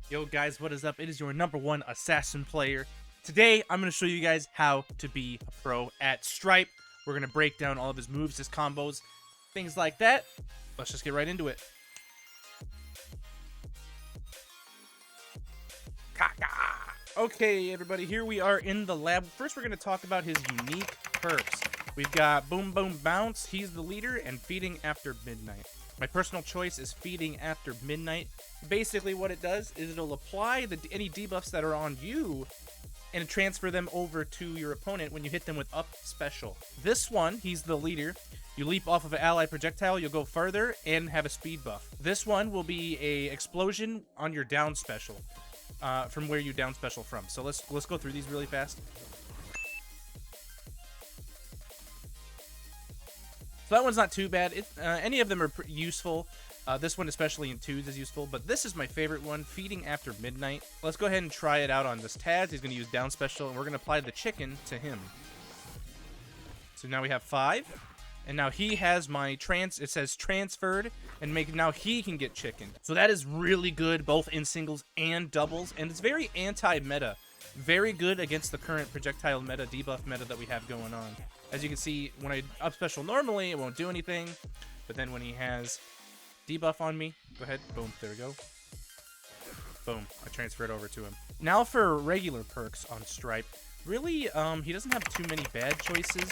Yo guys, what is up? It is your #1 assassin player. Today, I'm going to show you guys how to be a pro at Stripe. We're going to break down all of his moves, his combos, things like that. Let's just get right into it. Okay, everybody, here we are in the lab. First, we're going to talk about his unique perks. We've got Boom Boom Bounce, he's the leader, and Feeding After Midnight. My personal choice is Feeding After Midnight. Basically, what it does is it'll apply any debuffs that are on you and transfer them over to your opponent when you hit them with up special. This one, he's the leader. You leap off of an ally projectile, you'll go further and have a speed buff. This one will be a explosion on your down special, from where you down special from. So let's go through these really fast. So that one's not too bad. Any of them are useful. This one, especially in 2s, is useful. But this is my favorite one, Feeding After Midnight. Let's go ahead and try it out on this Taz. He's going to use down special, and we're going to apply the chicken to him. So now we have 5. And now he has my it says transferred, and now he can get chicken. So that is really good, both in singles and doubles. And it's very anti-meta. Very good against the current projectile meta, debuff meta that we have going on. As you can see, when I up special normally, it won't do anything. But then when he has debuff on me, go ahead, boom, there we go. Boom, I transfer it over to him. Now for regular perks on Stripe. Really, he doesn't have too many bad choices.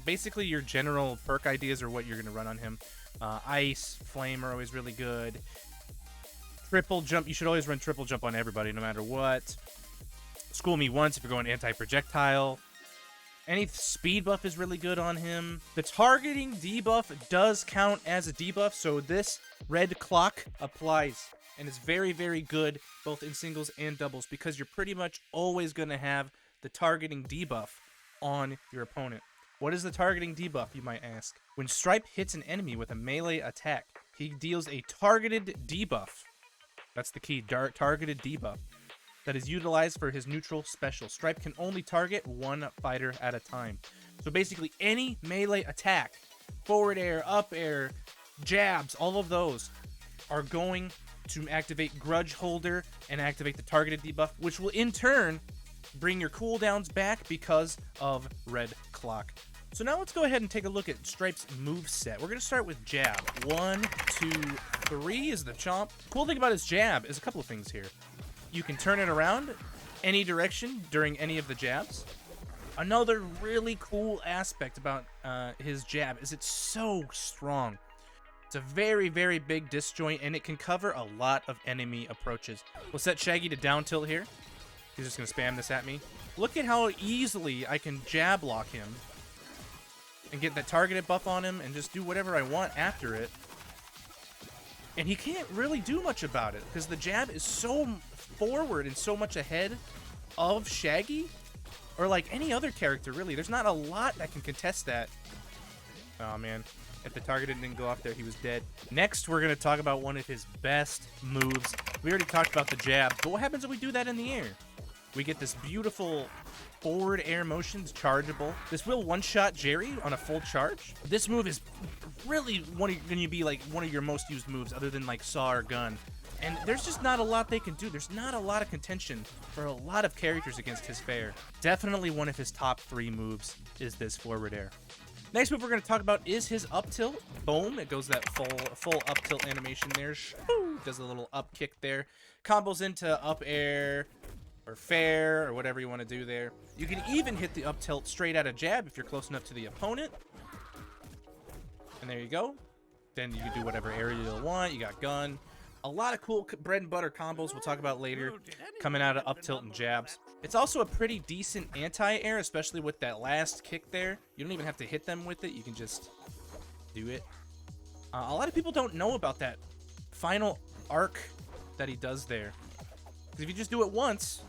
Basically, your general perk ideas are what you're going to run on him. Ice, Flame are always really good. Triple Jump, you should always run Triple Jump on everybody, no matter what. School Me Once if you're going anti-projectile. Any speed buff is really good on him. The targeting debuff does count as a debuff, so this red clock applies. And it's very, very good, both in singles and doubles, because you're pretty much always going to have the targeting debuff on your opponent. What is the targeting debuff, you might ask? When Stripe hits an enemy with a melee attack, he deals a targeted debuff. That's the key, targeted debuff. That is utilized for his neutral special. Stripe can only target one fighter at a time. So basically any melee attack, forward air, up air, jabs, all of those are going to activate Grudge Holder and activate the targeted debuff, which will in turn bring your cooldowns back because of Red Clock. So now let's go ahead and take a look at Stripe's moveset. We're going to start with jab. 1, 2, 3 is the chomp. Cool thing about his jab is a couple of things here. You can turn it around any direction during any of the jabs. Another really cool aspect about his jab is it's so strong. It's a very, very big disjoint, and it can cover a lot of enemy approaches. We'll set Shaggy to down tilt here. He's just going to spam this at me. Look at how easily I can jab lock him and get that targeted buff on him and just do whatever I want after it. And he can't really do much about it because the jab is so forward and so much ahead of Shaggy or like any other character, really. There's not a lot that can contest that. Oh, man. If the targeted didn't go off there, he was dead. Next, we're going to talk about one of his best moves. We already talked about the jab, but what happens if we do that in the air? We get this beautiful forward air motions, chargeable. This will one-shot Jerry on a full charge. This move is really going to be like one of your most used moves other than like Saw or Gun. And there's just not a lot they can do. There's not a lot of contention for a lot of characters against his fair. Definitely one of his top 3 moves is this forward air. Next move we're going to talk about is his up tilt. Boom, it goes that full up tilt animation there. Does a little up kick there. Combos into up air or fair or whatever you want to do there. You can even hit the up tilt straight out of jab if you're close enough to the opponent. And there you go. Then you can do whatever area you'll want. You got gun. A lot of cool bread and butter combos we'll talk about later coming out of up tilt and jabs. It's also a pretty decent anti-air, especially with that last kick there. You don't even have to hit them with it. You can just do it. A lot of people don't know about that final arc that he does there. Because if you just do it once,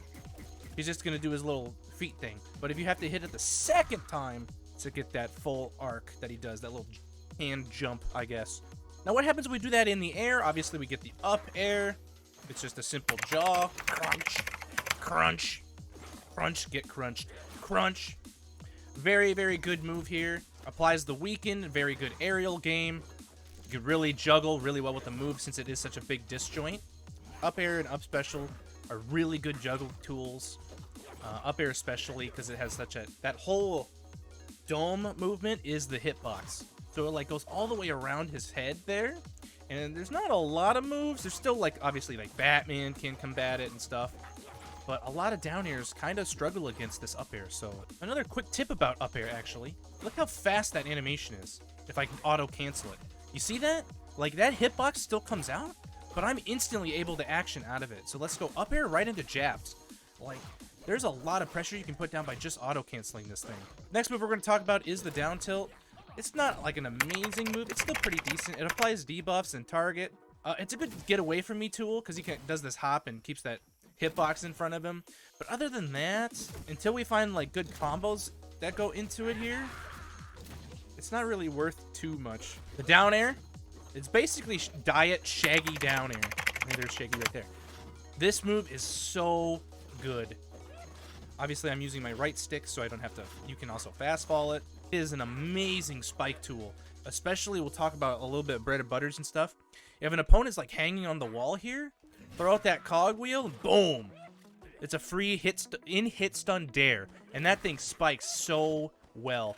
he's just going to do his little feet thing. But if you have to hit it the second time to get that full arc that he does, that little hand jump, I guess. Now, what happens when we do that in the air? Obviously, we get the up air. It's just a simple jaw. Crunch. Crunch. Crunch. Get crunched. Crunch. Very, very good move here. Applies the weaken. Very good aerial game. You can really juggle really well with the move since it is such a big disjoint. Up air and up special are really good juggle tools. Up air especially because it has such a... That whole dome movement is the hitbox. So it like goes all the way around his head there. And there's not a lot of moves. There's still like, obviously, like Batman can combat it and stuff. But a lot of down airs kind of struggle against this up air. So another quick tip about up air, actually. Look how fast that animation is if I can auto cancel it. You see that? Like that hitbox still comes out, but I'm instantly able to action out of it. So let's go up air right into jabs. Like, there's a lot of pressure you can put down by just auto canceling this thing. Next move we're going to talk about is the down tilt. It's not like an amazing move. It's still pretty decent. It applies debuffs and target. It's a good get away from me tool because he does this hop and keeps that hitbox in front of him. But other than that, until we find like good combos that go into it here, it's not really worth too much. The down air, it's basically diet Shaggy down air. And there's Shaggy right there. This move is so good. Obviously, I'm using my right stick, so I don't have to... You can also fast fall it. It is an amazing spike tool. Especially, we'll talk about a little bit of bread and butters and stuff. If an opponent's like hanging on the wall here, throw out that cogwheel, boom! It's a free hit stun dare, and that thing spikes so well.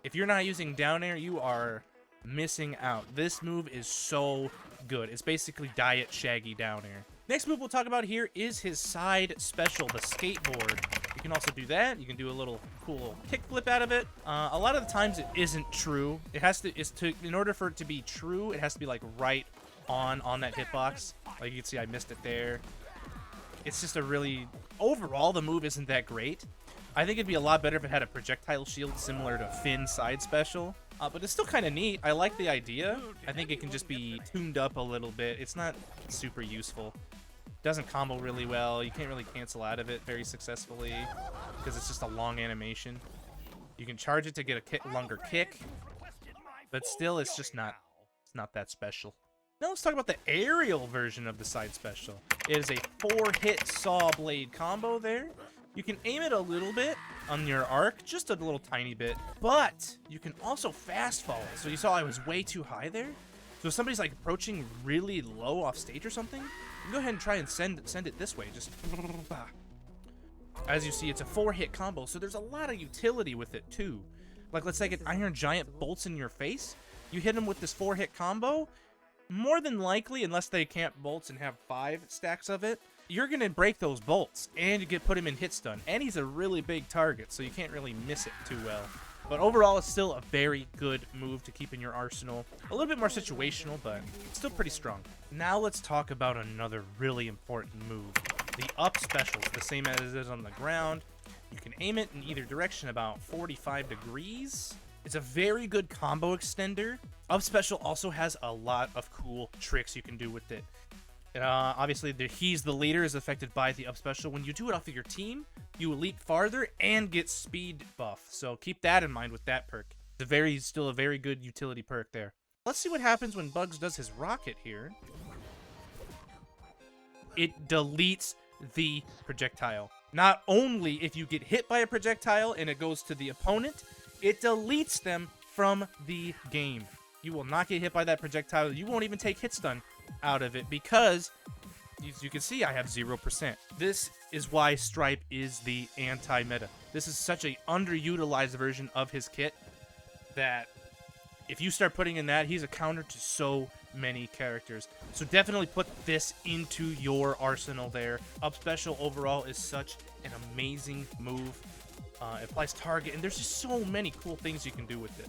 If you're not using down air, you are missing out. This move is so good. It's basically diet Shaggy down air. Next move we'll talk about here is his side special, the skateboard. You can also do that. You can do a little cool kickflip out of it. A lot of the times it isn't true. It has to, in order for it to be true, it has to be like right on that hitbox. Like you can see I missed it there. It's just a really, overall the move isn't that great. I think it'd be a lot better if it had a projectile shield similar to Finn's side special. But it's still kind of neat. I like the idea. I think it can just be tuned up a little bit. It's not super useful. Doesn't combo really well. You can't really cancel out of it very successfully because it's just a long animation. You can charge it to get a longer kick, but still it's just not that special. Now let's talk about the aerial version of the side special. It is a 4-hit saw blade combo there. You can aim it a little bit on your arc, just a little tiny bit, but you can also fast fall it. So you saw I was way too high there. So if somebody's like approaching really low off stage or something, you can go ahead and try and send it this way. Just as you see, it's a 4-hit combo, so there's a lot of utility with it too. Like let's say an Iron Giant bolts in your face. You hit him with this 4-hit combo. More than likely, unless they can't bolts and have 5 stacks of it, you're going to break those bolts, and you put him in hit stun. And he's a really big target, so you can't really miss it too well. But overall, it's still a very good move to keep in your arsenal. A little bit more situational, but still pretty strong. Now let's talk about another really important move. The up special, the same as it is on the ground. You can aim it in either direction about 45 degrees. It's a very good combo extender. Up special also has a lot of cool tricks you can do with it. Obviously, he's the leader is affected by the up special. When you do it off of your team, you leap farther and get speed buff. So keep that in mind with that perk. It's still a very good utility perk there. Let's see what happens when Bugs does his rocket here. It deletes the projectile. Not only if you get hit by a projectile and it goes to the opponent, it deletes them from the game. You will not get hit by that projectile. You won't even take hit stun out of it because, as you can see, I have 0%. This is why Stripe is the anti-meta. This is such a underutilized version of his kit that if you start putting in that, he's a counter to so many characters. So definitely put this into your arsenal there. Up special overall is such an amazing move. It applies target, and there's just so many cool things you can do with it.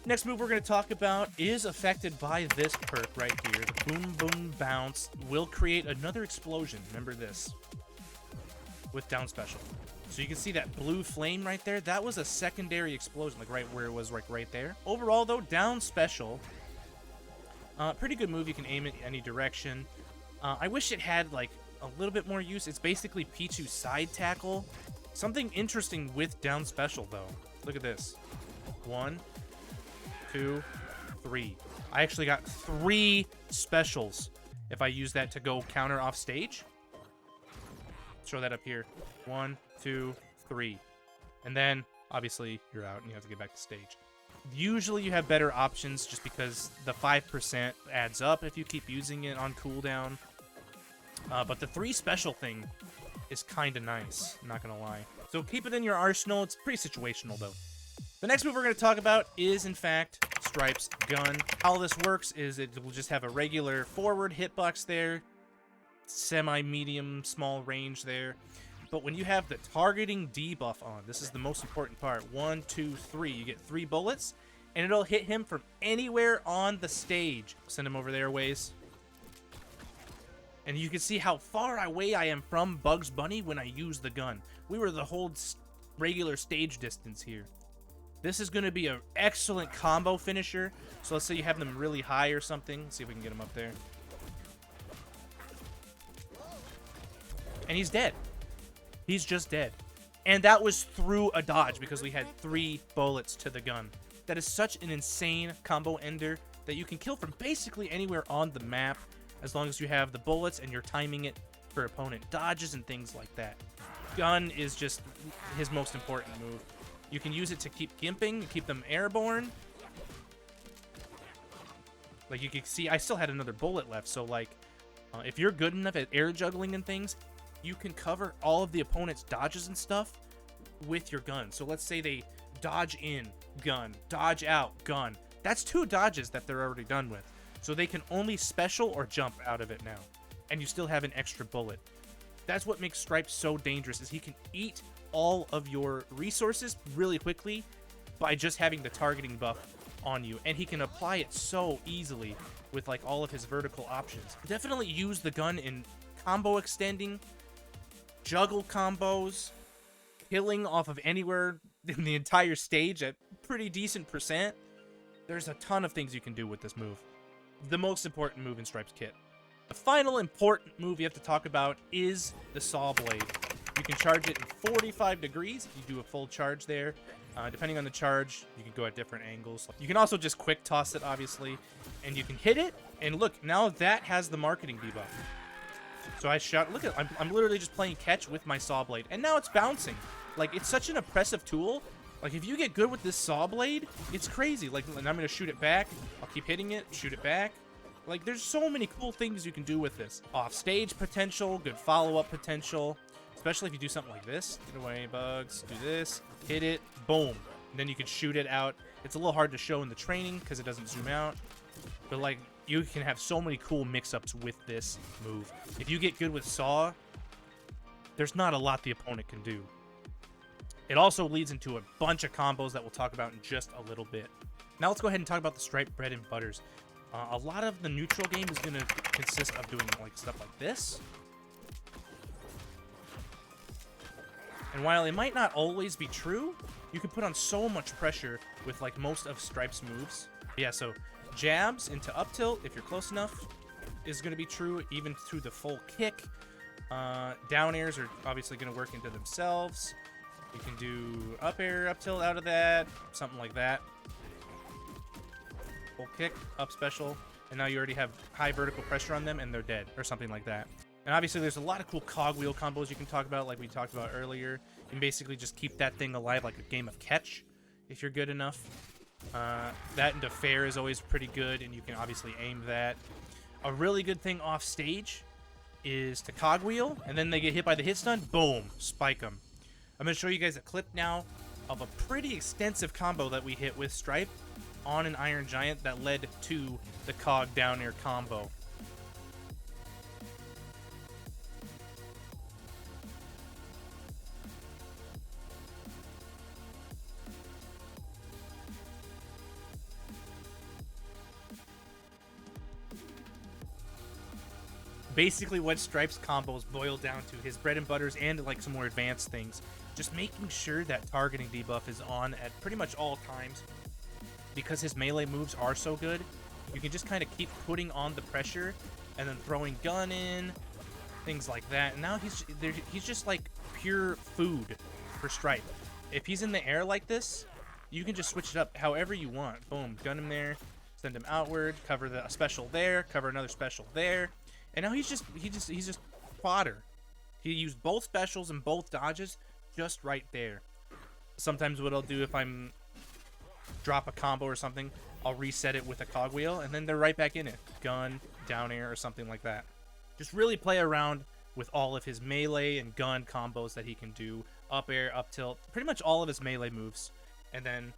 Next move we're going to talk about is affected by this perk right here. The Boom Boom Bounce will create another explosion. Remember this. With down special. So you can see that blue flame right there. That was a secondary explosion, like right where it was, like right there. Overall, though, down special. Pretty good move. You can aim it any direction. I wish it had, like, a little bit more use. It's basically Pichu's side tackle. Something interesting with down special, though. Look at this. 1, 2, 3. I actually got 3 specials if I use that to go counter off stage. Show that up here. 1, 2, 3. And then, obviously, you're out and you have to get back to stage. Usually you have better options just because the 5% adds up if you keep using it on cooldown. But the 3 special thing is kind of nice, not gonna lie. So keep it in your arsenal. It's pretty situational, though. The next move we're going to talk about is, in fact, Stripe's gun. How this works is it will just have a regular forward hitbox there, semi-medium, small range there. But when you have the targeting debuff on, this is the most important part. 1, 2, 3. You get 3 bullets, and it'll hit him from anywhere on the stage. Send him over there ways. And you can see how far away I am from Bugs Bunny when I use the gun. We were the whole regular stage distance here. This is going to be an excellent combo finisher. So let's say you have them really high or something. Let's see if we can get him up there. And he's dead. He's just dead. And that was through a dodge because we had 3 bullets to the gun. That is such an insane combo ender that you can kill from basically anywhere on the map as long as you have the bullets and you're timing it for opponent dodges and things like that. Gun is just his most important move. You can use it to keep gimping, keep them airborne. Like you can see, I still had another bullet left. So like, if you're good enough at air juggling and things, you can cover all of the opponent's dodges and stuff with your gun. So let's say they dodge in, gun, dodge out, gun. That's 2 dodges that they're already done with. So they can only special or jump out of it now. And you still have an extra bullet. That's what makes Stripe so dangerous, is he can eat all of your resources really quickly by just having the targeting buff on you, and he can apply it so easily with like all of his vertical options. Definitely use the gun in combo extending, juggle combos, killing off of anywhere in the entire stage at pretty decent %. There's a ton of things you can do with this move. The most important move in Stripe's kit. The final important move you have to talk about is the saw blade. You can charge it in 45 degrees if you do a full charge there. Depending on the charge, you can go at different angles. You can also just quick toss it, obviously, and you can hit it. And look, now that has the marketing debuff. So I shot. Look at, I'm literally just playing catch with my saw blade, and now it's bouncing. Like, it's such an oppressive tool. Like, if you get good with this saw blade, it's crazy. Like, and I'm gonna shoot it back. I'll keep hitting it, shoot it back. Like, there's so many cool things you can do with this. Off-stage potential, good follow-up potential. Especially if you do something like this. Get away, bugs. Do this. Hit it. Boom. And then you can shoot it out. It's a little hard to show in the training because it doesn't zoom out. But, like, you can have so many cool mix-ups with this move. If you get good with Saw, there's not a lot the opponent can do. It also leads into a bunch of combos that we'll talk about in just a little bit. Now let's go ahead and talk about the Stripe bread and butters. A lot of the neutral game is going to consist of doing like stuff like this. And while it might not always be true, you can put on so much pressure with like most of Stripe's moves. Yeah, so jabs into up tilt, if you're close enough, is going to be true even through the full kick. Down airs are obviously going to work into themselves. You can do up air, up tilt out of that, something like that. Full kick, up special, and now you already have high vertical pressure on them and they're dead, or something like that. And obviously there's a lot of cool cogwheel combos you can talk about, like we talked about earlier. You can basically just keep that thing alive like a game of catch, if you're good enough. That into fair is always pretty good, and you can obviously aim that. A really good thing off stage is to cogwheel, and then they get hit by the hit stun, boom, spike them. I'm going to show you guys a clip now of a pretty extensive combo that we hit with Stripe on an Iron Giant that led to the cog down air combo. Basically what Stripe's combos boil down to, his bread and butters and like some more advanced things, just making sure that targeting debuff is on at pretty much all times. Because his melee moves are so good, you can just kind of keep putting on the pressure and then throwing gun in, things like that. And now he's just like pure food for Stripe. If he's in the air like this, you can just switch it up however you want. Boom, gun him there, send him outward, cover a special there, cover another special there. And now he's just fodder. He used both specials and both dodges just right there. Sometimes what I'll do if I'm drop a combo or something, I'll reset it with a cogwheel, and then they're right back in it. Gun, down air, or something like that. Just really play around with all of his melee and gun combos that he can do. Up air, up tilt, pretty much all of his melee moves. And then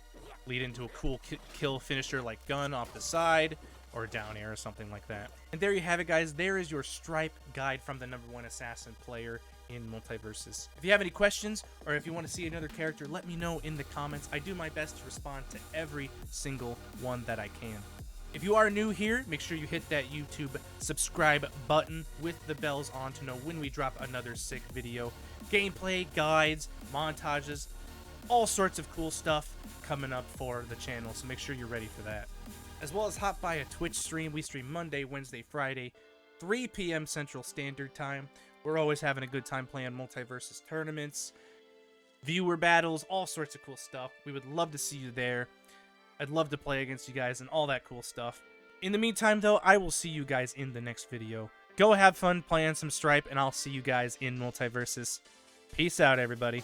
lead into a cool kill finisher like gun off the side or down air or something like that. And there you have it, guys. There is your Stripe guide from the #1 assassin player in Multiversus. If you have any questions or if you want to see another character, let me know in the comments. I do my best to respond to every single one that I can. If you are new here, make sure you hit that YouTube subscribe button with the bells on to know when we drop another sick video. Gameplay, guides, montages, all sorts of cool stuff coming up for the channel, so make sure you're ready for that. As well as hop by a Twitch stream. We stream Monday, Wednesday, Friday, 3 p.m. Central Standard Time. We're always having a good time playing Multiversus tournaments, viewer battles, all sorts of cool stuff. We would love to see you there. I'd love to play against you guys and all that cool stuff. In the meantime, though, I will see you guys in the next video. Go have fun playing some Stripe, and I'll see you guys in Multiversus. Peace out, everybody.